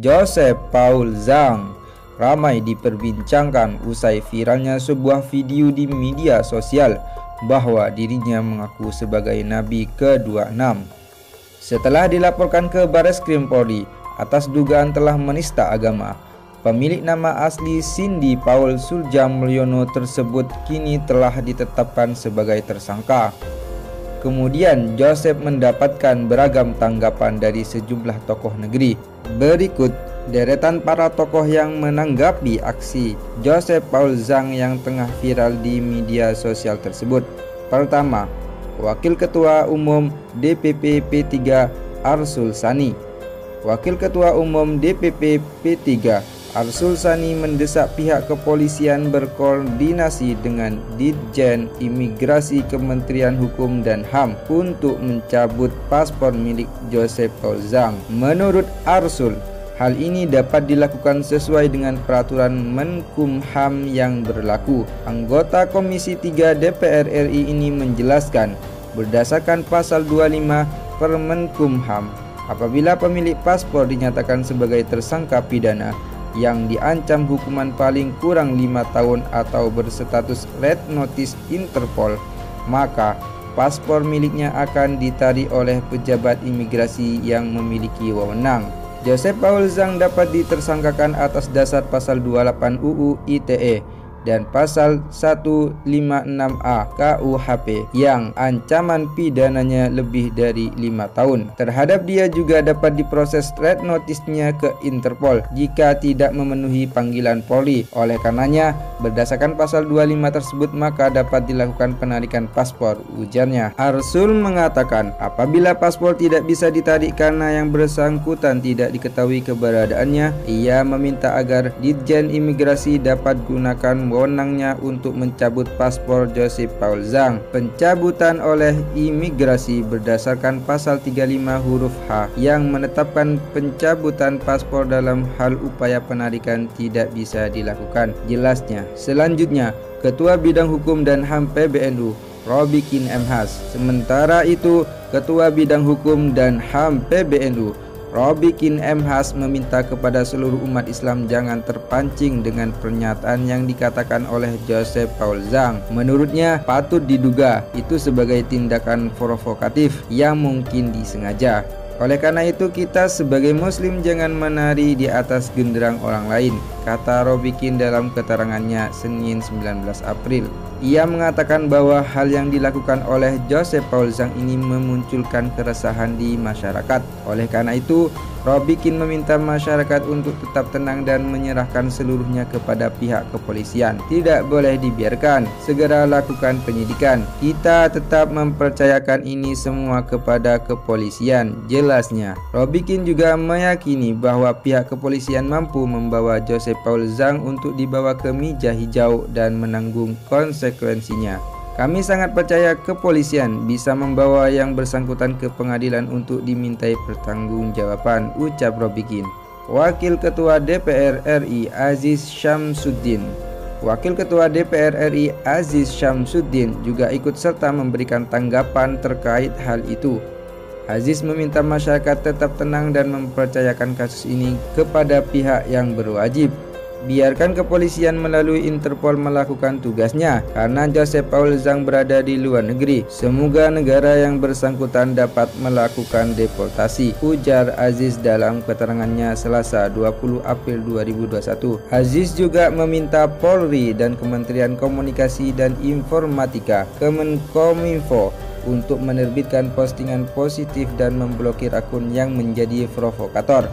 Joseph Paul Zhang ramai diperbincangkan usai viralnya sebuah video di media sosial bahwa dirinya mengaku sebagai Nabi ke-26. Setelah dilaporkan ke Bareskrim Polri atas dugaan telah menista agama, pemilik nama asli Cindy Paul Surjamulyono tersebut kini telah ditetapkan sebagai tersangka. Kemudian Joseph mendapatkan beragam tanggapan dari sejumlah tokoh negeri. Berikut deretan para tokoh yang menanggapi aksi Joseph Paul Zhang yang tengah viral di media sosial tersebut. Pertama, Wakil Ketua Umum DPP P3 Arsul Sani. Wakil Ketua Umum DPP P3 Arsul Sani mendesak pihak kepolisian berkoordinasi dengan Ditjen Imigrasi Kementerian Hukum dan HAM untuk mencabut paspor milik Joseph Paul Zhang. Menurut Arsul, hal ini dapat dilakukan sesuai dengan peraturan Menkumham yang berlaku. Anggota Komisi 3 DPR RI ini menjelaskan, berdasarkan pasal 25 Permenkumham, apabila pemilik paspor dinyatakan sebagai tersangka pidana yang diancam hukuman paling kurang 5 tahun atau berstatus Red Notice Interpol, maka paspor miliknya akan ditarik oleh pejabat imigrasi yang memiliki wewenang. Joseph Paul Zhang dapat ditersangkakan atas dasar pasal 28 UU ITE dan pasal 156A KUHP yang ancaman pidananya lebih dari 5 tahun. Terhadap dia juga dapat diproses red notice-nya ke Interpol jika tidak memenuhi panggilan Polri. Oleh karenanya, berdasarkan pasal 25 tersebut maka dapat dilakukan penarikan paspor, ujarnya. Arsul mengatakan, apabila paspor tidak bisa ditarik karena yang bersangkutan tidak diketahui keberadaannya, ia meminta agar Ditjen Imigrasi dapat gunakan wewenangnya untuk mencabut paspor Joseph Paul Zhang. Pencabutan oleh imigrasi berdasarkan pasal 35 huruf H yang menetapkan pencabutan paspor dalam hal upaya penarikan tidak bisa dilakukan, jelasnya. Selanjutnya, Ketua Bidang Hukum dan HAM PBNU Robikin M. Has. Sementara itu, Ketua Bidang Hukum dan HAM PBNU Robikin M. Has meminta kepada seluruh umat Islam jangan terpancing dengan pernyataan yang dikatakan oleh Joseph Paul Zhang. Menurutnya, patut diduga itu sebagai tindakan provokatif yang mungkin disengaja. Oleh karena itu, kita sebagai muslim jangan menari di atas genderang orang lain, kata Robikin dalam keterangannya Senin 19 April. Ia mengatakan bahwa hal yang dilakukan oleh Joseph Paul Zhang ini memunculkan keresahan di masyarakat. Oleh karena itu, Robikin meminta masyarakat untuk tetap tenang dan menyerahkan seluruhnya kepada pihak kepolisian. Tidak boleh dibiarkan, segera lakukan penyidikan. Kita tetap mempercayakan ini semua kepada kepolisian, jelasnya. Robikin juga meyakini bahwa pihak kepolisian mampu membawa Joseph Paul Zhang untuk dibawa ke meja hijau dan menanggung konsekuensinya. Kami sangat percaya kepolisian bisa membawa yang bersangkutan ke pengadilan untuk dimintai pertanggungjawaban, ucap Robikin. Wakil Ketua DPR RI Aziz Syamsuddin. Wakil Ketua DPR RI Aziz Syamsuddin juga ikut serta memberikan tanggapan terkait hal itu. Aziz meminta masyarakat tetap tenang dan mempercayakan kasus ini kepada pihak yang berwajib. Biarkan kepolisian melalui Interpol melakukan tugasnya karena Joseph Paul Zhang berada di luar negeri. Semoga negara yang bersangkutan dapat melakukan deportasi, ujar Aziz dalam keterangannya Selasa 20 April 2021. Aziz juga meminta Polri dan Kementerian Komunikasi dan Informatika Kemenkominfo untuk menerbitkan postingan positif dan memblokir akun yang menjadi provokator.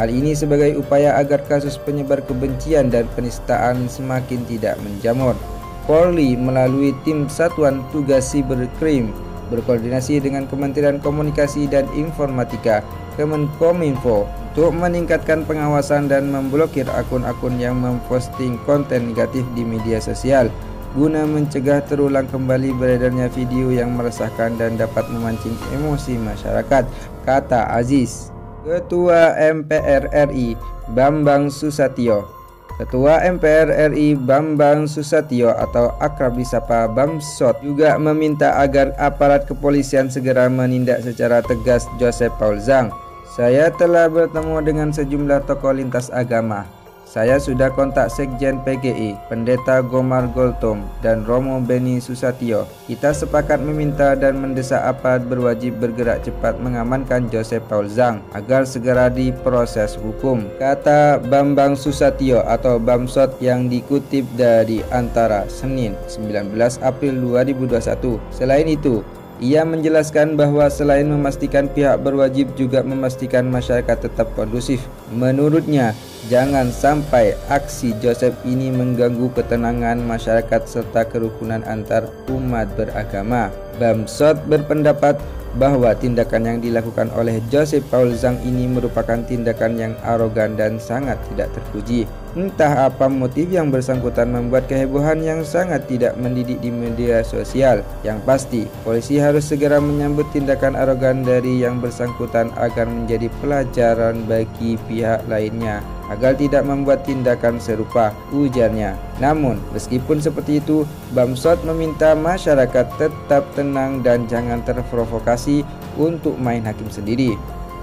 Hal ini sebagai upaya agar kasus penyebar kebencian dan penistaan semakin tidak menjamur. Polri melalui tim Satuan Tugas Siberkrim berkoordinasi dengan Kementerian Komunikasi dan Informatika Kemenkominfo untuk meningkatkan pengawasan dan memblokir akun-akun yang memposting konten negatif di media sosial guna mencegah terulang kembali beredarnya video yang meresahkan dan dapat memancing emosi masyarakat, kata Aziz. Ketua MPR RI Bambang Susatyo. Ketua MPR RI Bambang Susatyo atau akrab disapa Bamsot juga meminta agar aparat kepolisian segera menindak secara tegas Joseph Paul Zhang. Saya telah bertemu dengan sejumlah tokoh lintas agama. Saya sudah kontak Sekjen PGI, Pendeta Gomar Goltom, dan Romo Beni Susatyo. Kita sepakat meminta dan mendesak aparat berwajib bergerak cepat mengamankan Joseph Paul Zhang agar segera diproses hukum, kata Bambang Susatyo atau Bamsot yang dikutip dari Antara Senin 19 April 2021. Selain itu, ia menjelaskan bahwa selain memastikan pihak berwajib juga memastikan masyarakat tetap kondusif. Menurutnya, jangan sampai aksi Joseph ini mengganggu ketenangan masyarakat serta kerukunan antar umat beragama. Bamsot berpendapat bahwa tindakan yang dilakukan oleh Joseph Paul Zhang ini merupakan tindakan yang arogan dan sangat tidak terpuji. Entah apa motif yang bersangkutan membuat kehebohan yang sangat tidak mendidik di media sosial. Yang pasti, polisi harus segera menyambut tindakan arogan dari yang bersangkutan agar menjadi pelajaran bagi pihak lainnya agar tidak membuat tindakan serupa, ujarnya. Namun, meskipun seperti itu, Bamsot meminta masyarakat tetap tenang dan jangan terprovokasi untuk main hakim sendiri.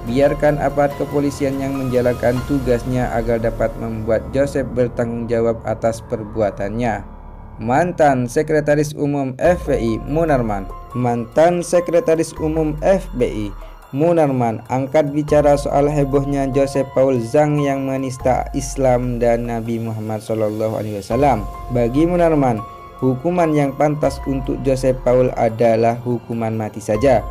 Biarkan aparat kepolisian yang menjalankan tugasnya agar dapat membuat Joseph bertanggung jawab atas perbuatannya. Mantan Sekretaris Umum FPI Munarman. Mantan Sekretaris Umum FPI Munarman angkat bicara soal hebohnya Joseph Paul Zhang yang menista Islam dan Nabi Muhammad SAW. Bagi Munarman, hukuman yang pantas untuk Joseph Paul adalah hukuman mati saja.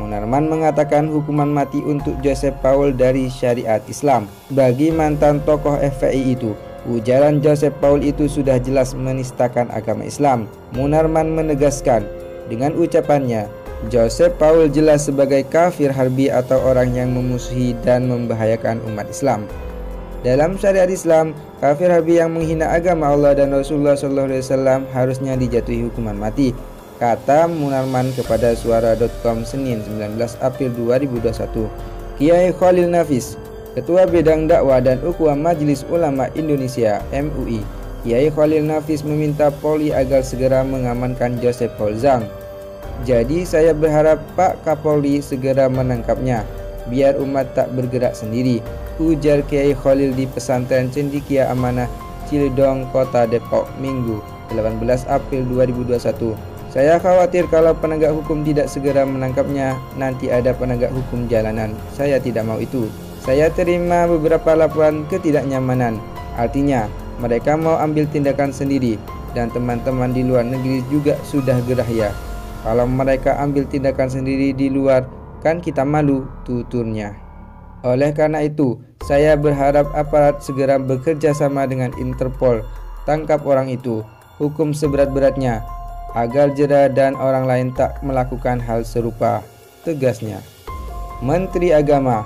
Munarman mengatakan hukuman mati untuk Joseph Paul dari syariat Islam. Bagi mantan tokoh FPI itu, ujaran Joseph Paul itu sudah jelas menistakan agama Islam. Munarman menegaskan, dengan ucapannya, Joseph Paul jelas sebagai kafir harbi atau orang yang memusuhi dan membahayakan umat Islam. Dalam syariat Islam, kafir harbi yang menghina agama Allah dan Rasulullah SAW harusnya dijatuhi hukuman mati, kata Munarman kepada Suara.com Senin 19 April 2021. Kiai Khalil Nafis, Ketua Bidang Dakwah dan Ukhuwah Majelis Ulama Indonesia (MUI), Kiai Khalil Nafis meminta Polri agar segera mengamankan Joseph Paul Zhang. Jadi saya berharap Pak Kapolri segera menangkapnya, biar umat tak bergerak sendiri, ujar Kiai Khalil di Pesantren Cendekia Amanah, Ciledong, Kota Depok, Minggu 18 April 2021. Saya khawatir kalau penegak hukum tidak segera menangkapnya, nanti ada penegak hukum jalanan. Saya tidak mau itu. Saya terima beberapa laporan ketidaknyamanan. Artinya, mereka mau ambil tindakan sendiri, dan teman-teman di luar negeri juga sudah gerah ya. Kalau mereka ambil tindakan sendiri di luar, kan kita malu, tuturnya. Oleh karena itu, saya berharap aparat segera bekerja sama dengan Interpol, tangkap orang itu, hukum seberat-beratnya, agar jera dan orang lain tak melakukan hal serupa, tegasnya. Menteri Agama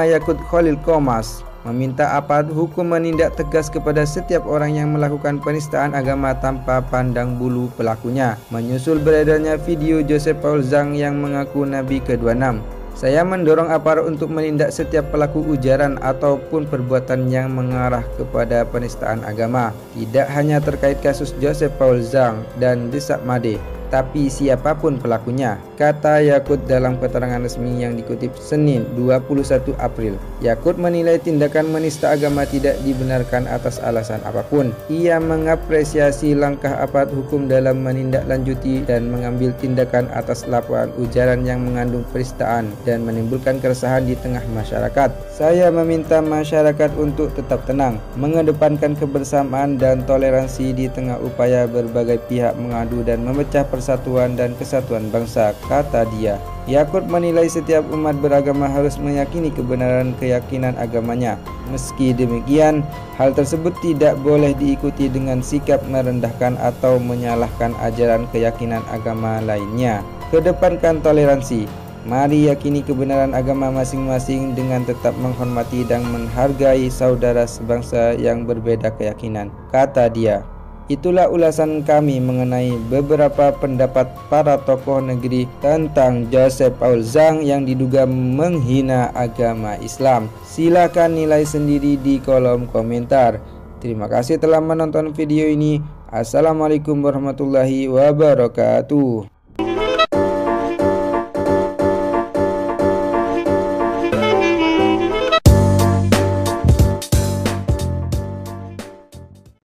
Yakut Khalil Qomas meminta aparat hukum menindak tegas kepada setiap orang yang melakukan penistaan agama tanpa pandang bulu pelakunya, menyusul beredarnya video Joseph Paul Zhang yang mengaku Nabi ke-26. Saya mendorong aparat untuk menindak setiap pelaku ujaran ataupun perbuatan yang mengarah kepada penistaan agama, tidak hanya terkait kasus Joseph Paul Zhang dan Desak Made, tapi siapapun pelakunya, kata Yakut dalam keterangan resmi yang dikutip Senin 21 April. Yakut menilai tindakan menista agama tidak dibenarkan atas alasan apapun. Ia mengapresiasi langkah aparat hukum dalam menindaklanjuti dan mengambil tindakan atas laporan ujaran yang mengandung penistaan dan menimbulkan keresahan di tengah masyarakat. Saya meminta masyarakat untuk tetap tenang, mengedepankan kebersamaan dan toleransi di tengah upaya berbagai pihak mengadu dan memecah persatuan dan kesatuan bangsa, kata dia. Yakut menilai setiap umat beragama harus meyakini kebenaran keyakinan agamanya. Meski demikian, hal tersebut tidak boleh diikuti dengan sikap merendahkan atau menyalahkan ajaran keyakinan agama lainnya. Kedepankan toleransi. Mari yakini kebenaran agama masing-masing dengan tetap menghormati dan menghargai saudara sebangsa yang berbeda keyakinan, kata dia. Itulah ulasan kami mengenai beberapa pendapat para tokoh negeri tentang Joseph Paul Zhang yang diduga menghina agama Islam. Silakan nilai sendiri di kolom komentar. Terima kasih telah menonton video ini. Assalamualaikum warahmatullahi wabarakatuh.